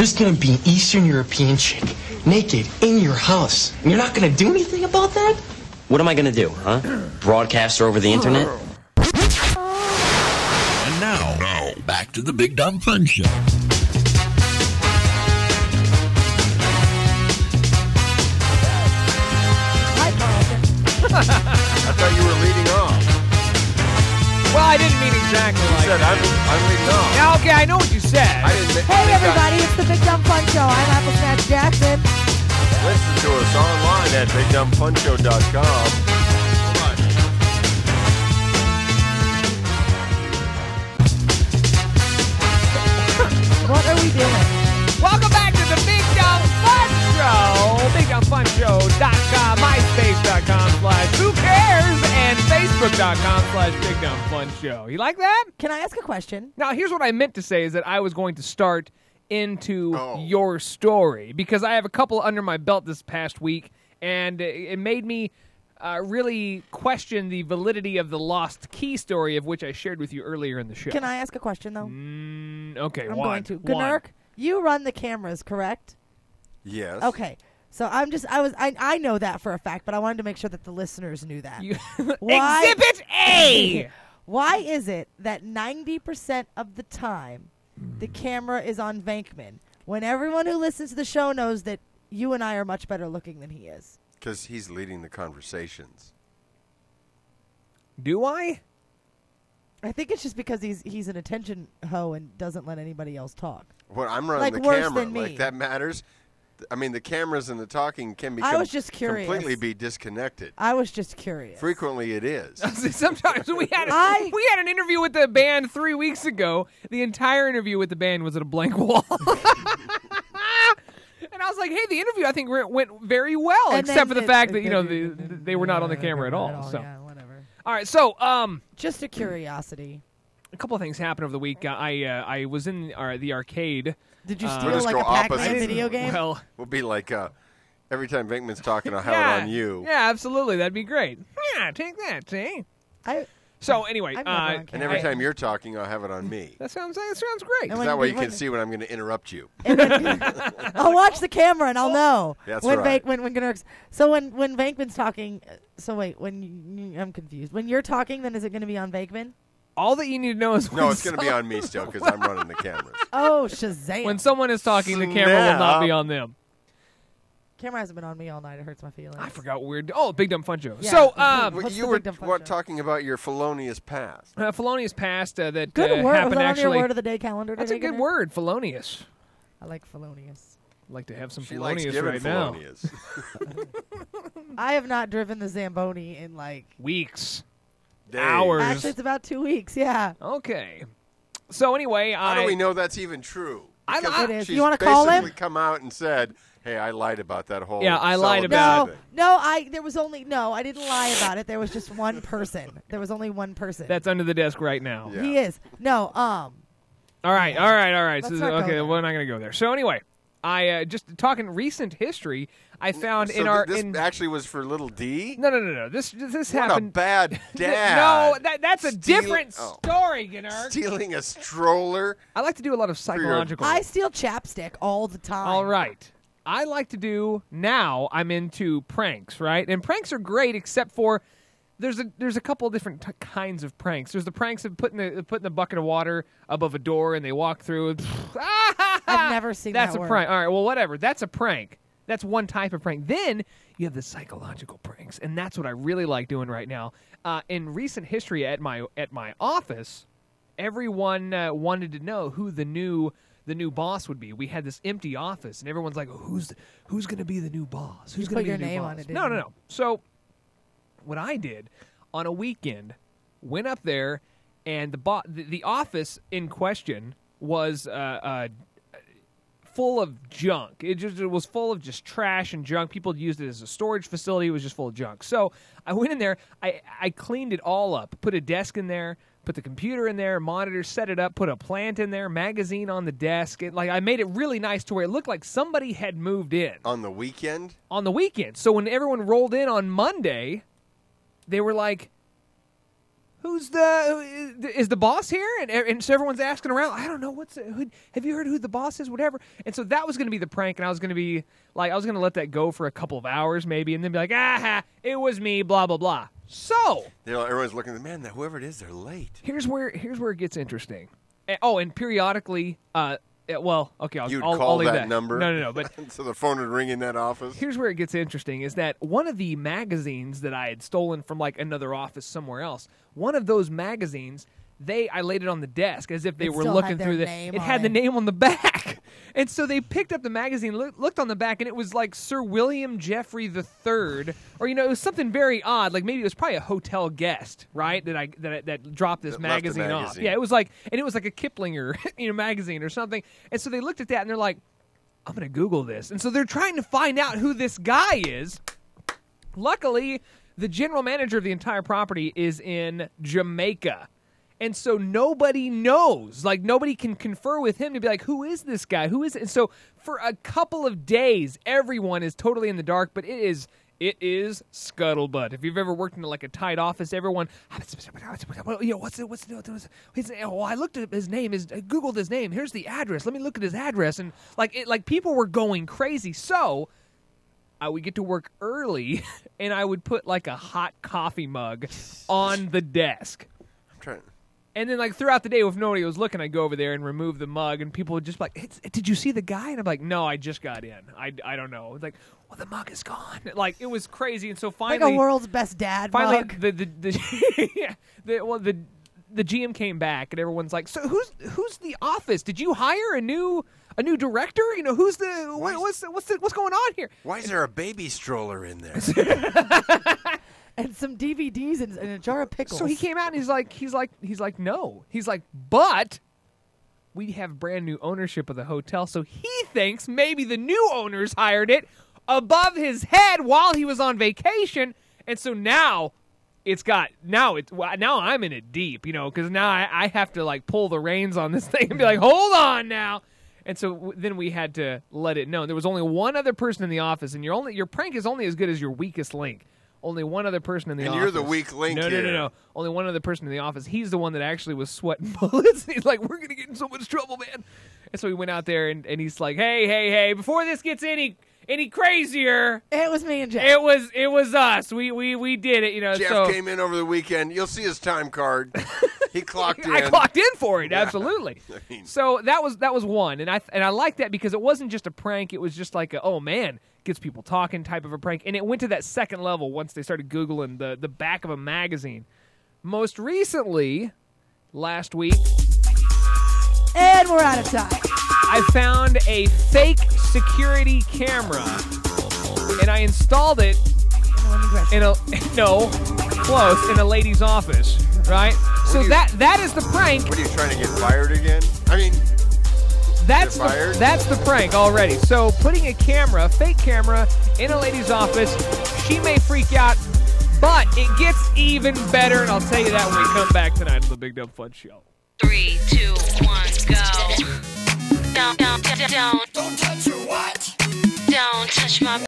There's gonna be an Eastern European chick naked in your house. And you're not gonna do anything about that? What am I gonna do, huh? Broadcast her over the internet? And now, back to the Big Dumb Fun Show. Hi, Carlton. I thought you were leading off. Well, I didn't mean exactly You like said that. I'm leading off. Yeah, okay, I know what you said. I didn't. Hey, everybody, it's the Big Dumb Fun Show. I'm Apple Snatch Jackson. Listen to us online at BigDumbFunShow.com. What are we doing? Welcome back to the Big Dumb Fun Show. BigDumbFunShow.com, MySpace.com/Who Cares, and Facebook.com/Big Dumb Fun Show. You like that? Can I ask a question? Now, here's what I meant to say is that I was going to start into your story because I have a couple under my belt this past week, and it made me really question the validity of the lost key story of which I shared with you earlier in the show. Can I ask a question, though? Okay, I'm one. going to. One. Gnurk, you run the cameras, correct? Yes. Okay. So I know that for a fact, but I wanted to make sure that the listeners knew that. Why? Exhibit A! Why is it that 90% of the time the camera is on Venkman when everyone who listens to the show knows that you and I are much better looking than he is? Because he's leading the conversations. Do I? I think it's just because he's an attention hoe and doesn't let anybody else talk. What I'm running Like the worse camera, than me. like that matters. I mean, the cameras and the talking can be I was just curious. completely be disconnected. I was just curious. Frequently, it is. Sometimes we had an interview with the band 3 weeks ago. The entire interview with the band was at a blank wall. And I was like, hey, the interview I think went very well, And except for then the fact that they were not on the camera at all. So, Yeah, whatever. all right, so Just a curiosity. a couple of things happened over the week. I was in the arcade. Did you We'll steal just like go a Pac-Man opposite. video game? Well, We'll be like, every time Venkman's talking, I'll have it on you. Yeah, absolutely. That'd be great. Yeah, take that, see? So anyway, I've never on And camera. every time you're talking, I'll have it on me. that sounds great. And That way you can see when I'm going to interrupt you. I'll watch the camera and I'll know. That's when right. when Gnurk's, so when Venkman's talking, so wait, I'm confused. When you're talking, then is it going to be on Venkman? All that you need to know is No, it's going to be on me still because I'm running the cameras. Oh, Shazam. when someone is talking, the camera will not be on them. Camera hasn't been on me all night. It hurts my feelings. I forgot what we were doing. Oh, Big Dumb Fun Show. Yeah. So, What's You the were Big Dumb Fun Show? talking about your felonious past. felonious past that Good word. Was happened that on actually. your word of the day calendar That's a today, good Gnurk? word, felonious. I like felonious. I'd like to have some She likes felonious giving right now. felonious. I have not driven the Zamboni in like Weeks. Days. Hours. Actually, it's about 2 weeks. Yeah. Okay. So anyway, How do we know that's even true? I- Because It is. she's You wanna call him? basically come out and said, hey, I lied about that whole Yeah, I lied celibacy about- thing. No, I didn't lie about it. There was just one person. There was only one person. that's under the desk right now. Yeah. He is. No, All right. Let's So, not go okay, there. we're not going to go there. So anyway, I just talking recent history. I found So in our this in actually was for little D? no. This What happened. a bad dad. No, that's a Steal- different oh. story, Gnurk. Stealing a stroller. I like to do a lot of psychological. I steal chapstick all the time. All right. I like to do now. I'm into pranks, right? And pranks are great, except for there's a couple of different kinds of pranks. There's the pranks of putting the bucket of water above a door and they walk through. I've never seen That's that a word. prank. All right, well, whatever. That's a prank. That's one type of prank. Then you have the psychological pranks, and that's what I really like doing right now. In recent history at my office, everyone wanted to know who the new boss would be. We had this empty office, and everyone's like, "Who's going to be the new boss? Who's You going to put be the your new name boss?" on it, No. didn't you? So what I did on a weekend, went up there, and the office in question was full of junk. It was full of just trash and junk. People used it as a storage facility. It was just full of junk. So I went in there. I cleaned it all up. Put a desk in there. Put the computer in there. Monitor. Set it up. Put a plant in there. Magazine on the desk. I made it really nice to where it looked like somebody had moved in On the weekend? on the weekend. So when everyone rolled in on Monday, they were like, is the boss here? And so everyone's asking around. I don't know have you heard who the boss is? Whatever. And so that was going to be the prank, and I was going to be like, I was going to let that go for a couple of hours maybe, and then be like, it was me, blah blah blah. So everyone's looking at man. That whoever it is, they're late. Here's where it gets interesting. And periodically, well, okay, I'll leave that number. No, but so the phone would ring in that office. Here's where it gets interesting: is that one of the magazines that I had stolen from like another office somewhere else. One of those magazines, I laid it on the desk as if they were looking through it had the name on the back, and so they picked up the magazine, looked on the back, and it was like Sir William Jeffrey III, or it was something very odd. Like maybe it was probably a hotel guest, right? That dropped this magazine off. Yeah, it was like a Kiplinger magazine or something. And so they looked at that and they're like, I'm going to Google this. And so they're trying to find out who this guy is. Luckily, the general manager of the entire property is in Jamaica. And so nobody knows. Like, nobody can confer with him to be like, who is this guy? Who is it? And so for a couple of days, everyone is totally in the dark, but it is scuttlebutt. If you've ever worked in like a tight office, everyone, what's it? I looked at his name, I Googled his name. Here's the address. Let me look at his address. And like people were going crazy. So I would get to work early, and I would put like a hot coffee mug on the desk. I'm trying. And then, like, throughout the day, if nobody was looking, I'd go over there and remove the mug, and people would just be like, did you see the guy? And I'm like, no, I just got in. I don't know. It's like, well, the mug is gone. Like, it was crazy. And so finally... Like a world's best dad mug. The GM came back, and everyone's like, so who's the office? Did you hire a new director? Who's the... What's going on here? Why is there a baby stroller in there? And some DVDs and a jar of pickles. So he came out and he's like, no. He's like, but we have brand new ownership of the hotel, so he thinks maybe the new owners hired it above his head while he was on vacation, and so now I'm in it deep, because now I have to like pull the reins on this thing and be like, hold on now. And so then we had to let it know. There was only one other person in the office, and your prank is only as good as your weakest link. Only one other person in the office. And you're the weak link here. No. Only one other person in the office. He's the one that actually was sweating bullets. He's like, we're going to get in so much trouble, man. And so he went out there, and he's like, hey, before this gets any crazier. It was me and Jeff. It was us. We did it, Jeff came in over the weekend. You'll see his time card. He clocked in. I clocked in for it, yeah. Absolutely. So that was one. And I like that because it wasn't just a prank. It was just like oh, man. Gets people talking type of a prank, and it went to that second level once they started Googling the back of a magazine. Most recently, last week, and we're out of time. I found a fake security camera, and I installed it in a lady's office, right? So that is the prank. What are you trying to get fired again? I mean. That's the prank already. So putting a fake camera, in a lady's office, she may freak out, but it gets even better, and I'll tell you that when we come back tonight on the Big Dumb Fun Show. 3, 2, 1, go. Don't touch your what? Don't touch my